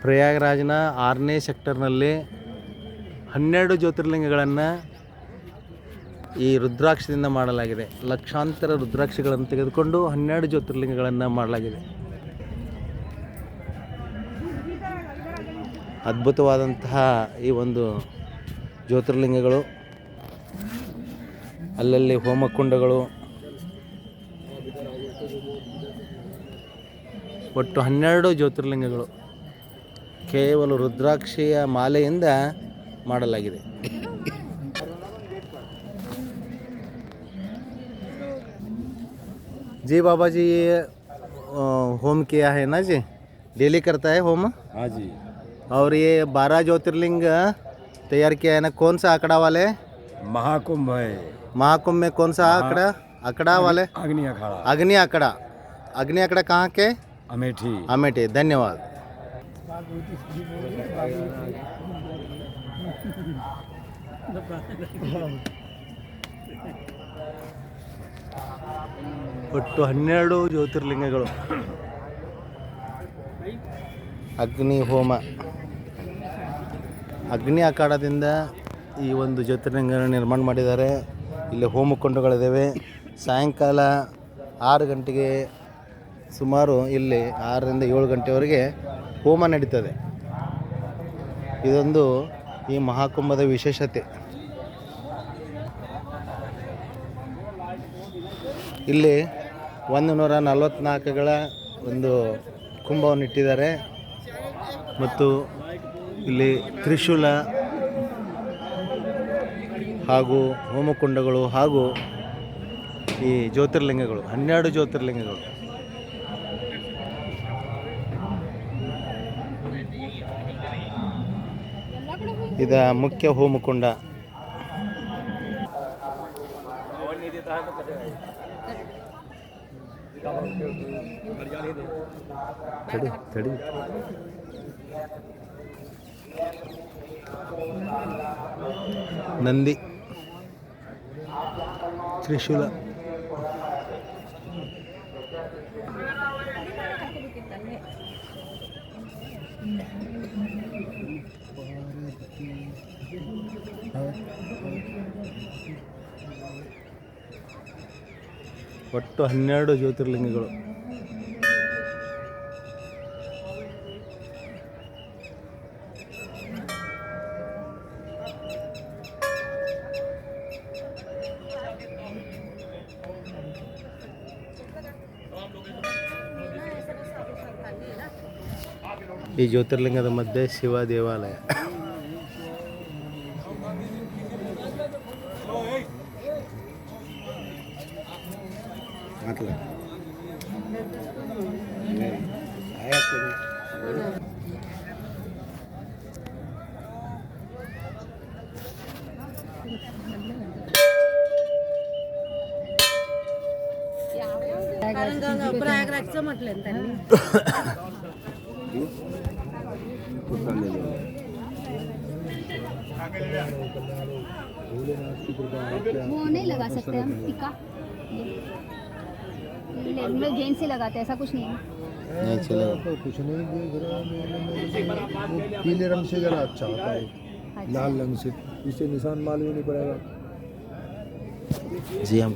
ಪ್ರಯಾಗರಾಜ್ನ 6ನೇ ಸೆಕ್ಟರ್ನಲ್ಲಿ 12 ಜ್ಯೋತಿರ್ಲಿಂಗಗಳನ್ನು ಈ ರುದ್ರಾಕ್ಷದಿಂದ ಮಾಡಲಾಗಿದೆ. ಲಕ್ಷಾಂತರ ರುದ್ರಾಕ್ಷಿಗಳನ್ನು ತೆಗೆದುಕೊಂಡು 12 ಜ್ಯೋತಿರ್ಲಿಂಗಗಳನ್ನು ಮಾಡಲಾಗಿದೆ. ಅದ್ಭುತವಾದಂತಹ ಈ ಒಂದು ಜ್ಯೋತಿರ್ಲಿಂಗಗಳು, ಅಲ್ಲಲ್ಲಿ ಹೋಮಕುಂಡಗಳು, ಒಟ್ಟು 12 ಜ್ಯೋತಿರ್ಲಿಂಗಗಳು ಕೇವಲ ರುದ್ರಾಕ್ಷಿಯ ಮಾಲೆಯಿಂದ ಮಾಡಲಾಗಿದೆ. जी बाबा जी, ये होम किया है ना जी, डेली करता है होम? हाँ जी। और ये 12 ज्योतिर्लिंग तैयार किया है ना, कौन सा आंकड़ा वाले? महाकुंभ है। महाकुंभ में कौन सा आंकड़ा वाले? अग्नि अखाड़ा। अग्नि आंकड़ा। अग्नि आंकड़ा कहाँ के? अमेठी। अमेठी। धन्यवाद। ಒಟ್ಟು 12 ಜ್ಯೋತಿರ್ಲಿಂಗಗಳು, ಅಗ್ನಿ ಹೋಮ, ಅಗ್ನಿ ಅಖಾಡದಿಂದ ಈ ಒಂದು ಜ್ಯೋತಿರ್ಲಿಂಗ ನಿರ್ಮಾಣ ಮಾಡಿದ್ದಾರೆ. ಇಲ್ಲಿ ಹೋಮಕುಂಡಗಳಿದ್ದಾವೆ. ಸಾಯಂಕಾಲ 6 ಗಂಟೆಗೆ ಸುಮಾರು ಇಲ್ಲಿ 6ರಿಂದ 7 ಗಂಟೆವರೆಗೆ ಹೋಮ ನಡೀತದೆ. ಇದೊಂದು ಈ ಮಹಾಕುಂಭದ ವಿಶೇಷತೆ. ಇಲ್ಲಿ 144ಗಳ ಒಂದು ಕುಂಭವನ್ನು ಇಟ್ಟಿದ್ದಾರೆ ಮತ್ತು ಇಲ್ಲಿ ತ್ರಿಶೂಲ ಹಾಗೂ ಹೋಮಕುಂಡಗಳು ಹಾಗೂ ಈ ಜ್ಯೋತಿರ್ಲಿಂಗಗಳು, 12 ಜ್ಯೋತಿರ್ಲಿಂಗಗಳು. ಇದ ಮುಖ್ಯ ಹೋಮಕುಂಡ. ತಡಿ ನಂದಿ, ತ್ರಿಶೂಲ, ಒಟ್ಟು 12 ಜ್ಯೋತಿರ್ಲಿಂಗಗಳು. ಈ ಜ್ಯೋತಿರ್ಲಿಂಗದ ಮಧ್ಯೆ ಶಿವ ದೇವಾಲಯ. प्रयागराजचं म्हटलं त्यांनी. वो नहीं लगा सकते हम टिक्का, में जेंट्स ही लगाते हैं, ऐसा कुछ नहीं है। नहीं चलेगा, कुछ नहीं, पीले रंग से ज़रा अच्छा होता है, लाल रंग से, इससे निशान मालूम नहीं पड़ेगा जी हम